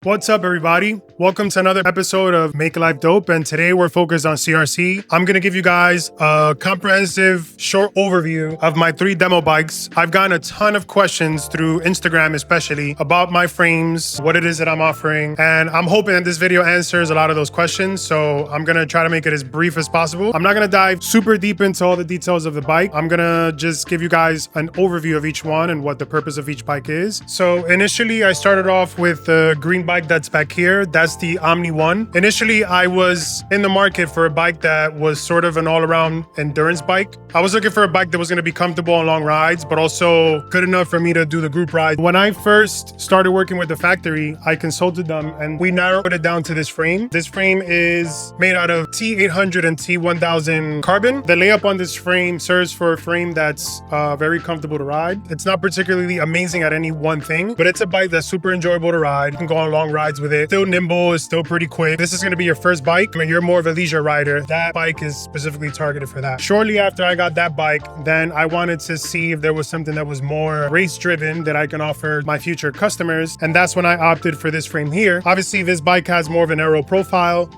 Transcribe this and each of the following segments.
What's up, everybody? Welcome to another episode of Make Life Dope, and today we're focused on CRC. I'm gonna give you guys a comprehensive, short overview of my 3 demo bikes. I've gotten a ton of questions through Instagram, especially about my frames, what it is that I'm offering, and I'm hoping that this video answers a lot of those questions. So I'm gonna try to make it as brief as possible. I'm not gonna dive super deep into all the details of the bike. I'm gonna just give you guys an overview of each one and what the purpose of each bike is. So initially, I started off with the green bike that's back here. That's the Omni One. Initially, I was in the market for a bike that was sort of an all-around endurance bike. I was looking for a bike that was going to be comfortable on long rides, but also good enough for me to do the group ride. When I first started working with the factory, I consulted them and we narrowed it down to this frame. This frame is made out of T800 and T1000 carbon. The layup on this frame serves for a frame that's very comfortable to ride. It's not particularly amazing at any one thing, but it's a bike that's super enjoyable to ride. You can go on long rides with it. Still nimble, it's still pretty quick. This is going to be your first bike. I mean, you're more of a leisure rider. That bike is specifically targeted for that. Shortly after I got that bike, then I wanted to see if there was something that was more race driven that I can offer my future customers. And that's when I opted for this frame here. Obviously, this bike has more of an aero profile.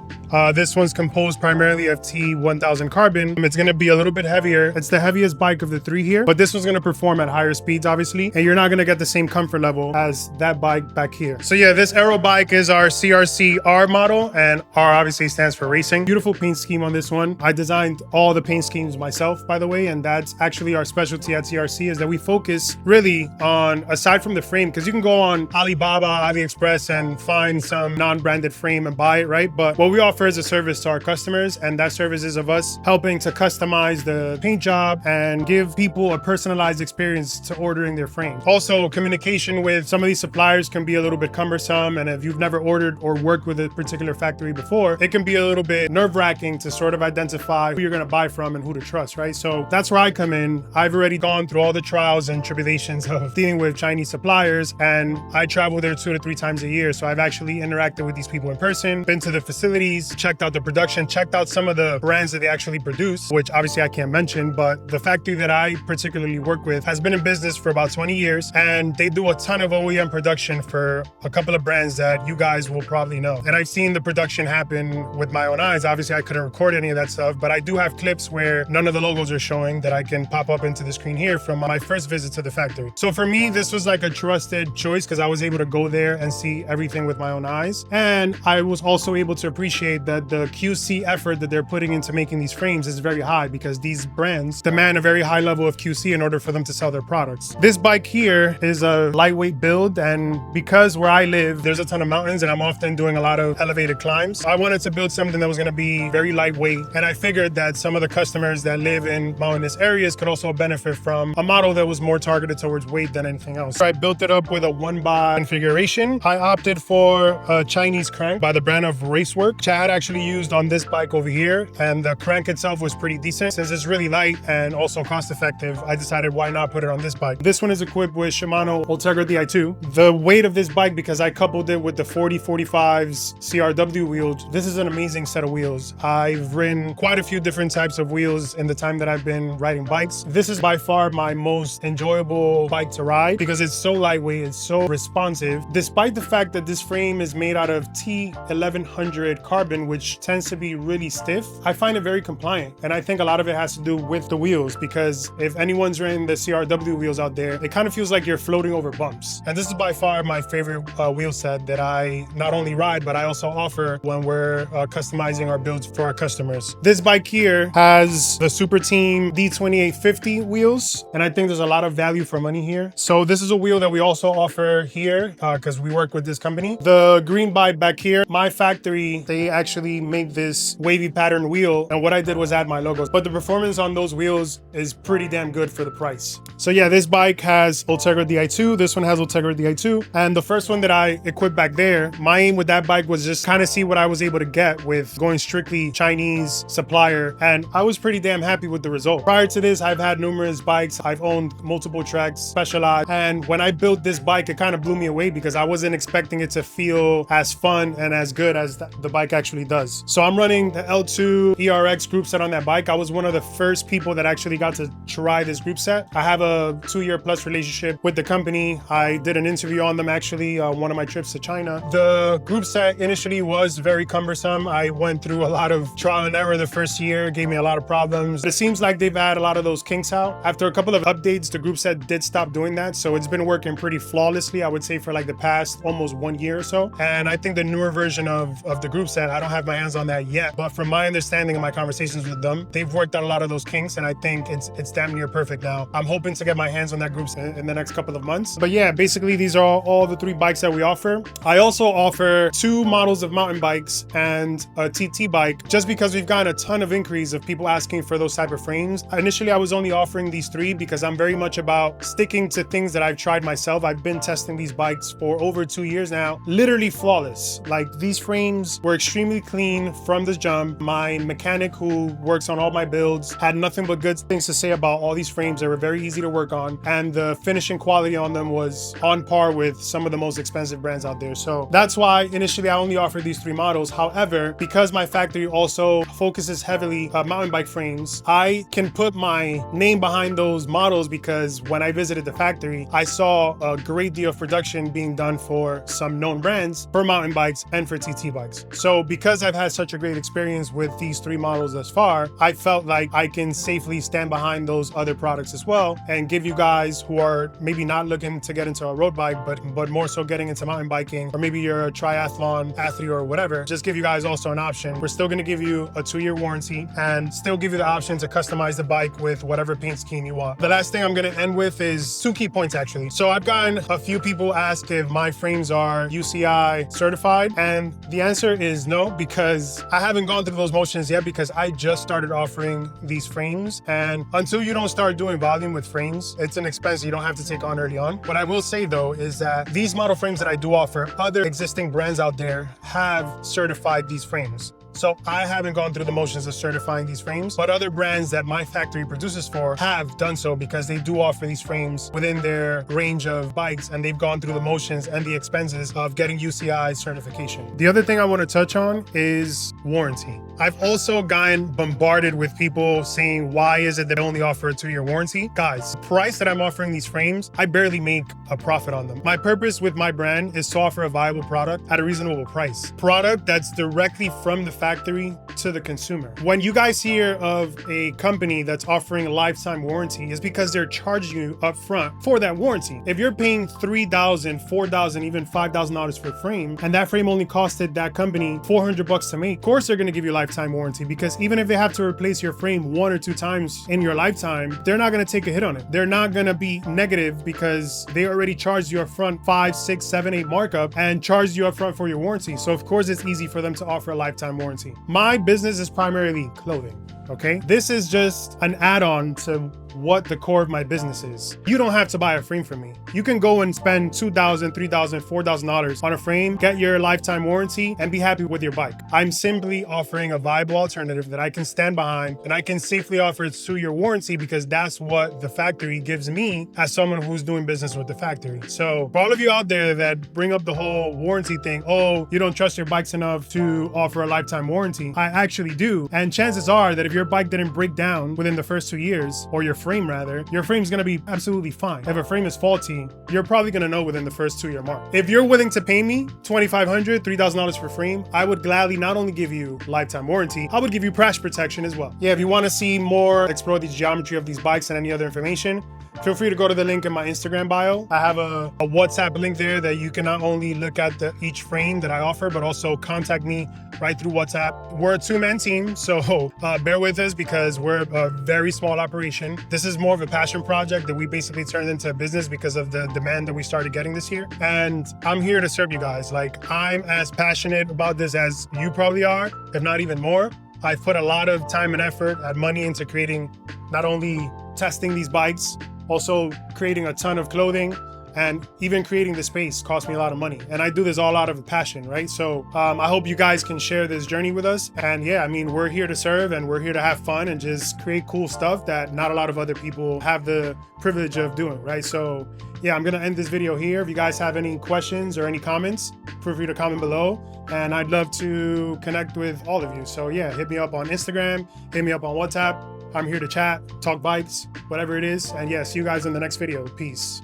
This one's composed primarily of T1000 carbon. It's going to be a little bit heavier. It's the heaviest bike of the 3 here, but this one's going to perform at higher speeds, obviously, and you're not going to get the same comfort level as that bike back here. So yeah, this aero bike is our CRC R model, and R obviously stands for racing. Beautiful paint scheme on this one. I designed all the paint schemes myself, by the way, and that's actually our specialty at CRC, is that we focus really on, aside from the frame, because you can go on Alibaba, AliExpress, and find some non-branded frame and buy it, right? But what we offer is a service to our customers, and that service is of us helping to customize the paint job and give people a personalized experience to ordering their frame. Also, communication with some of these suppliers can be a little bit cumbersome, and if you've never ordered or worked with a particular factory before, it can be a little bit nerve-wracking to sort of identify who you're going to buy from and who to trust, right? So that's where I come in. I've already gone through all the trials and tribulations of dealing with Chinese suppliers, and I travel there 2 to 3 times a year, so I've actually interacted with these people in person, been to the facilities, checked out the production, checked out some of the brands that they actually produce, which obviously I can't mention, but the factory that I particularly work with has been in business for about 20 years, and they do a ton of OEM production for a couple of brands that you guys will probably know. And I've seen the production happen with my own eyes. Obviously, I couldn't record any of that stuff, but I do have clips where none of the logos are showing that I can pop up into the screen here from my first visit to the factory. So for me, this was like a trusted choice because I was able to go there and see everything with my own eyes. And I was also able to appreciate that the QC effort that they're putting into making these frames is very high, because these brands demand a very high level of QC in order for them to sell their products. This bike here is a lightweight build, and because where I live, there's a ton of mountains and I'm often doing a lot of elevated climbs, I wanted to build something that was going to be very lightweight, and I figured that some of the customers that live in mountainous areas could also benefit from a model that was more targeted towards weight than anything else. So I built it up with a 1x configuration. I opted for a Chinese crank by the brand of Racework, which I had actually used on this bike over here, and the crank itself was pretty decent. Since it's really light and also cost effective, I decided why not put it on this bike. This one is equipped with Shimano Ultegra Di2. The weight of this bike, because I coupled it with the 40/45's CRW wheels, this is an amazing set of wheels. I've ridden quite a few different types of wheels in the time that I've been riding bikes. This is by far my most enjoyable bike to ride because it's so lightweight, it's so responsive. Despite the fact that this frame is made out of T1100 carbon, which tends to be really stiff, I find it very compliant. And I think a lot of it has to do with the wheels, because if anyone's ridden the CRW wheels out there, it kind of feels like you're floating over bumps. And this is by far my favorite wheel set that I not only ride, but I also offer when we're customizing our builds for our customers. This bike here has the Super Team D2850 wheels, and I think there's a lot of value for money here. So this is a wheel that we also offer here because we work with this company. The green bike back here, my factory, they actually make this wavy pattern wheel, and what I did was add my logos, but the performance on those wheels is pretty damn good for the price. So yeah, this bike has Ultegra Di2, this one has Ultegra Di2, and the first one that I equipped back there, my aim with that bike was just kind of see what I was able to get with going strictly Chinese supplier, and I was pretty damn happy with the result. Prior to this, I've had numerous bikes, I've owned multiple Treks, Specialized, and when I built this bike, it kind of blew me away because I wasn't expecting it to feel as fun and as good as the bike actually actually does. So I'm running the L2 ERX group set on that bike. I was one of the first people that actually got to try this group set. I have a 2-year plus relationship with the company. I did an interview on them actually, one of my trips to China. The group set initially was very cumbersome. I went through a lot of trial and error the first year, gave me a lot of problems. It seems like they've had a lot of those kinks out. After a couple of updates, the group set did stop doing that. So it's been working pretty flawlessly, I would say, for like the past almost 1 year or so. And I think the newer version of the group set, I don't have my hands on that yet, but from my understanding of my conversations with them, they've worked out a lot of those kinks, and I think it's damn near perfect now. I'm hoping to get my hands on that group set in the next couple of months. But yeah, basically these are all the 3 bikes that we offer. I also offer 2 models of mountain bikes and a TT bike, just because we've gotten a ton of inquiries of people asking for those type of frames. Initially, I was only offering these 3 because I'm very much about sticking to things that I've tried myself. I've been testing these bikes for over 2 years now, literally flawless. Like, these frames were extremely clean from the jump. My mechanic who works on all my builds had nothing but good things to say about all these frames. They were very easy to work on, and the finishing quality on them was on par with some of the most expensive brands out there. So that's why initially I only offered these 3 models. However, because my factory also focuses heavily on mountain bike frames, I can put my name behind those models because when I visited the factory, I saw a great deal of production being done for some known brands for mountain bikes and for TT bikes. So because I've had such a great experience with these 3 models thus far, I felt like I can safely stand behind those other products as well and give you guys who are maybe not looking to get into a road bike, but more so getting into mountain biking, or maybe you're a triathlon athlete or whatever, just give you guys also an option. We're still going to give you a 2-year warranty and still give you the option to customize the bike with whatever paint scheme you want. The last thing I'm going to end with is 2 key points actually. So I've gotten a few people ask if my frames are UCI certified, and the answer is no, because I haven't gone through those motions yet, because I just started offering these frames, and until you don't start doing volume with frames, it's an expense you don't have to take on early on. What I will say though is that these model frames that I do offer, other existing brands out there have certified these frames. So I haven't gone through the motions of certifying these frames, but other brands that my factory produces for have done so, because they do offer these frames within their range of bikes, and they've gone through the motions and the expenses of getting UCI certification. The other thing I want to touch on is warranty. I've also gotten bombarded with people saying, why is it that I only offer a 2-year warranty? Guys, the price that I'm offering these frames, I barely make a profit on them. My purpose with my brand is to offer a viable product at a reasonable price. Product that's directly from the factory to the consumer. When you guys hear of a company that's offering a lifetime warranty, it's because they're charging you up front for that warranty. If you're paying $3,000, $4,000, even $5,000 for a frame, and that frame only costed that company $400 to make, of course they're going to give you a lifetime warranty, because even if they have to replace your frame 1 or 2 times in your lifetime, they're not going to take a hit on it. They're not going to be negative because they already charged you up front 5, 6, 7, 8 markup and charged you up front for your warranty. So of course it's easy for them to offer a lifetime warranty. My business is primarily clothing. Okay, this is just an add-on to what the core of my business is. You don't have to buy a frame from me. You can go and spend $2,000, $3,000, $4,000 on a frame, get your lifetime warranty, and be happy with your bike. I'm simply offering a viable alternative that I can stand behind, and I can safely offer a 2-year warranty, because that's what the factory gives me as someone who's doing business with the factory. So for all of you out there that bring up the whole warranty thing, oh, you don't trust your bikes enough to offer a lifetime warranty, I actually do. And chances are that if your bike didn't break down within the first 2 years, or your frame rather, your frame's gonna be absolutely fine. If a frame is faulty, you're probably gonna know within the first 2-year mark. If you're willing to pay me $2,500, $3,000 for frame, I would gladly not only give you lifetime warranty, I would give you crash protection as well. Yeah, if you want to see more, explore the geometry of these bikes and any other information, feel free to go to the link in my Instagram bio. I have a WhatsApp link there that you can not only look at each frame that I offer, but also contact me right through WhatsApp. We're a 2-man team, so bear with us because we're a very small operation. This is more of a passion project that we basically turned into a business because of the demand that we started getting this year. And I'm here to serve you guys. Like, I'm as passionate about this as you probably are, if not even more. I've put a lot of time and effort and money into creating, not only testing these bikes, also creating a ton of clothing, And even creating the space cost me a lot of money. And I do this all out of passion, right? So I hope you guys can share this journey with us. And yeah, I mean, we're here to serve and we're here to have fun and just create cool stuff that not a lot of other people have the privilege of doing, right? So yeah, I'm gonna end this video here. If you guys have any questions or any comments, feel free to comment below. And I'd love to connect with all of you. So yeah, hit me up on Instagram, hit me up on WhatsApp. I'm here to chat, talk bikes, whatever it is. And yeah, see you guys in the next video. Peace.